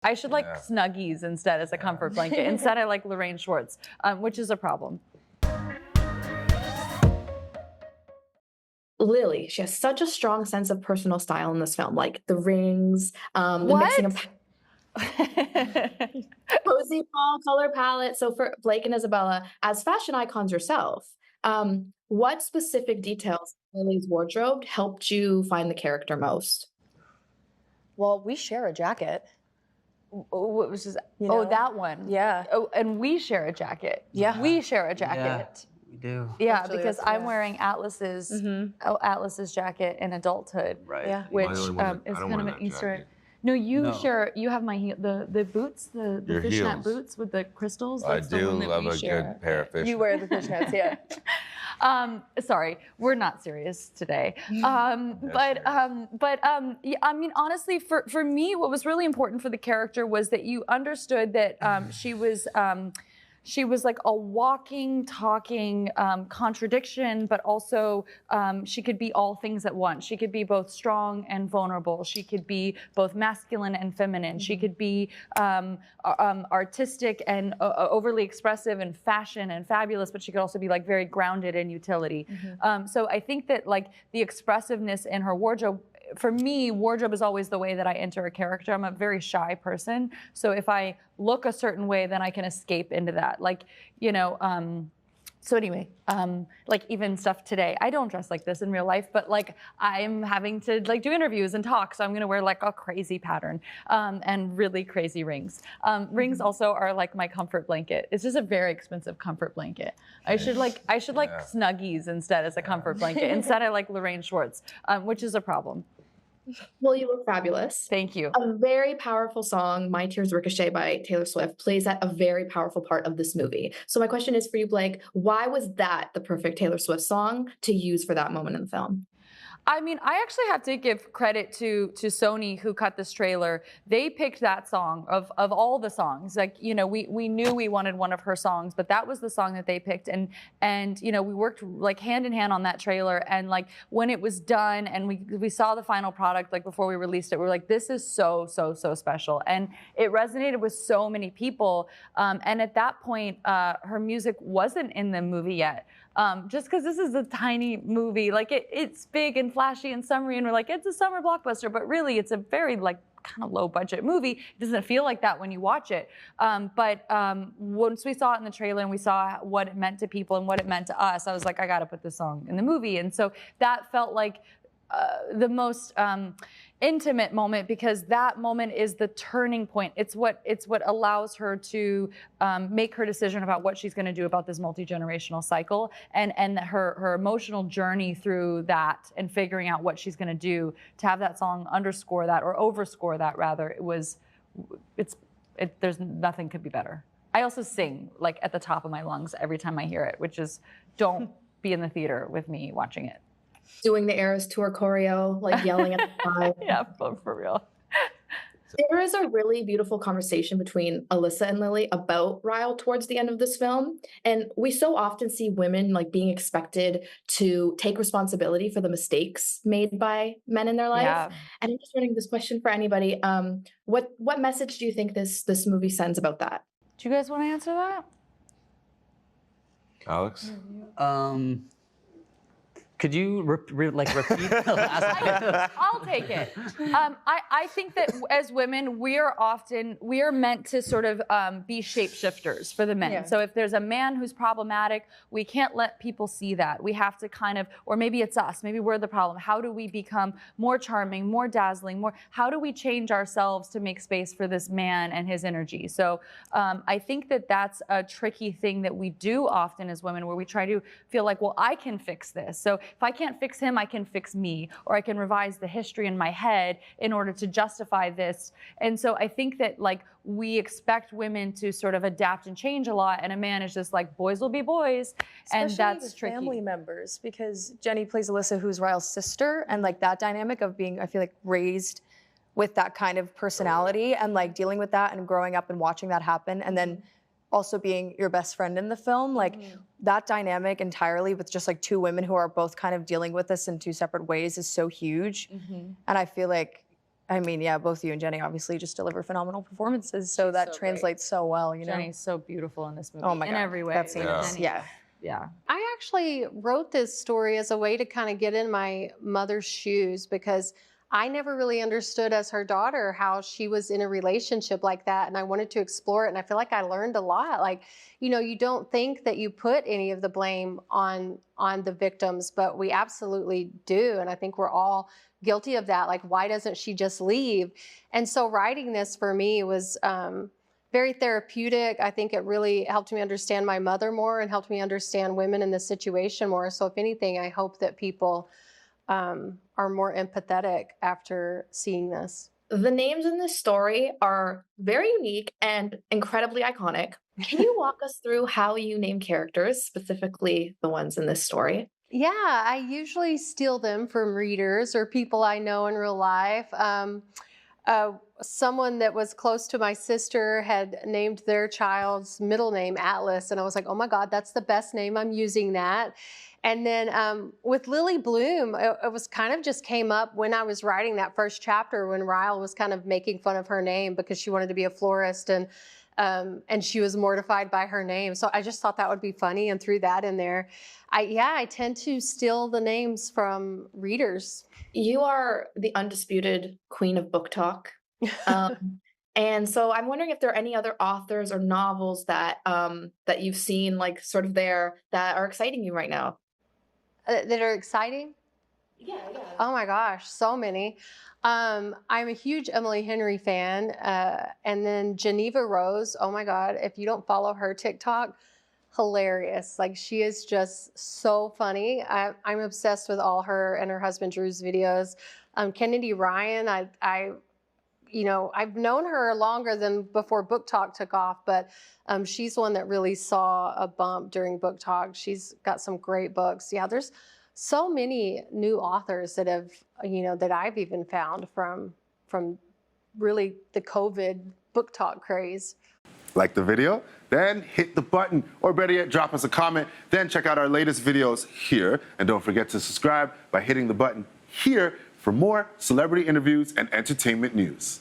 I should like Snuggies instead as a comfort blanket. Instead, I like Lorraine Schwartz, which is a problem. Lily, she has such a strong sense of personal style in this film, like the rings, the mixing of cozy fall color palette. So for Blake and Isabela, as fashion icons yourself, what specific details in Lily's wardrobe helped you find the character most? Well, we share a jacket. What was just, know? that one. Yeah. Oh, and we share a jacket. Yeah. We share a jacket. Yeah, we do. Yeah, Actually, because that's- I'm wearing Atlas's jacket in adulthood. Right. Yeah. Which I is don't kind wear of that an Easter egg. jacket. No, you No. share. You have my the boots, the Your fishnet heels. boots with the crystals. I That's the do one that love we a share. good pair of fish. You wear the fishnets, yeah. Sorry, we're not serious today. Yeah, I mean, honestly, for me, what was really important for the character was that you understood that she was like a walking, talking contradiction, but also she could be all things at once. She could be both strong and vulnerable. She could be both masculine and feminine. She could be artistic and overly expressive and fashion and fabulous, but she could also be like very grounded in utility. So I think that like the expressiveness in her wardrobe, for me, wardrobe is always the way that I enter a character. I'm a very shy person. So if I look a certain way, then I can escape into that. Like, you know, so anyway, like even stuff today, I don't dress like this in real life, but like I'm having to like do interviews and talk. So I'm gonna wear like a crazy pattern and really crazy rings. Rings also are like my comfort blanket. It's just a very expensive comfort blanket. I should like Snuggies instead as a comfort blanket. Instead, I like Lorraine Schwartz, which is a problem. Well, you look fabulous. Thank you. A very powerful song, My Tears Ricochet by Taylor Swift, plays at a very powerful part of this movie. So my question is for you, Blake, why was that the perfect Taylor Swift song to use for that moment in the film? I mean, I actually have to give credit to Sony who cut this trailer. They picked that song of all the songs. Like, you know, we knew we wanted one of her songs, but that was the song that they picked. And you know, we worked like hand in hand on that trailer. And like when it was done and we saw the final product, like before we released it, we were like, this is so special. And it resonated with so many people. And at that point, her music wasn't in the movie yet. Just because this is a tiny movie, like it's big and flashy and summery, and we're like, it's a summer blockbuster, but really it's a very like kind of low budget movie. It doesn't feel like that when you watch it. But once we saw it in the trailer and we saw what it meant to people and what it meant to us, I was like, I gotta put this song in the movie. And so that felt like the most intimate moment, because that moment is the turning point. It's what allows her to make her decision about what she's going to do about this multi-generational cycle, and her emotional journey through that and figuring out what she's going to do. To have that song underscore that, or overscore that rather, there's nothing could be better. I also sing like at the top of my lungs every time I hear it, which is, don't be in the theater with me watching it. Doing the Eras Tour choreo, like yelling at the time. Yeah, for real. There is a really beautiful conversation between Alyssa and Lily about Ryle towards the end of this film. And we so often see women like being expected to take responsibility for the mistakes made by men in their life. Yeah. And I'm just wondering this question for anybody. What message do you think this movie sends about that? Do you guys want to answer that? Alex? Could you repeat the last one? I'll take it. I think that as women, we are meant to sort of be shapeshifters for the men. Yeah. So if there's a man who's problematic, we can't let people see that. We have to kind of, or maybe it's us, maybe we're the problem. How do we become more charming, more dazzling, how do we change ourselves to make space for this man and his energy? So I think that that's a tricky thing that we do often as women, where we try to feel like, well, I can fix this. So if I can't fix him, I can fix me, or I can revise the history in my head in order to justify this. And so I think that like we expect women to sort of adapt and change a lot, and a man is just like, boys will be boys. Especially and that's with tricky. Family members, because Jenny plays Alyssa, who's Ryle's sister, and like that dynamic of being, I feel like, raised with that kind of personality and like dealing with that and growing up and watching that happen, and then also being your best friend in the film, like that dynamic entirely with just like two women who are both kind of dealing with this in two separate ways is so huge. And I feel like I mean, yeah, both you and Jenny obviously just deliver phenomenal performances, so that so translates so well, you know. Jenny's so beautiful in this movie. Oh my in God, every way. that scene is- Jenny- yeah. I actually wrote this story as a way to kind of get in my mother's shoes because I never really understood as her daughter how she was in a relationship like that, and I wanted to explore it, and I feel like I learned a lot. Like, you know, you don't think that you put any of the blame on the victims, but we absolutely do, and I think we're all guilty of that. Like, why doesn't she just leave? And so writing this for me was very therapeutic. I think it really helped me understand my mother more and helped me understand women in this situation more. So if anything, I hope that people are more empathetic after seeing this. The names in this story are very unique and incredibly iconic. Can you walk us through how you name characters, specifically the ones in this story? Yeah, I usually steal them from readers or people I know in real life. Someone that was close to my sister had named their child's middle name Atlas, and I was like, oh my God, that's the best name, I'm using that. And then with Lily Bloom, it was kind of just came up when I was writing that first chapter when Ryle was kind of making fun of her name because she wanted to be a florist and she was mortified by her name. So I just thought that would be funny and threw that in there. I tend to steal the names from readers. You are the undisputed queen of BookTok. And so I'm wondering if there are any other authors or novels that that you've seen, like sort of there, that are exciting you right now. That are exciting? Yeah. Oh my gosh, so many. I'm a huge Emily Henry fan. And then Geneva Rose, oh my God, if you don't follow her TikTok, hilarious. Like, she is just so funny. I'm obsessed with all her and her husband Drew's videos. Kennedy Ryan, I've known her longer than before BookTok took off, but she's one that really saw a bump during BookTok. She's got some great books. Yeah, there's so many new authors that have, that I've even found from really the COVID BookTok craze. Like the video? Then hit the button, or better yet, drop us a comment. Then check out our latest videos here. And don't forget to subscribe by hitting the button here for more celebrity interviews and entertainment news.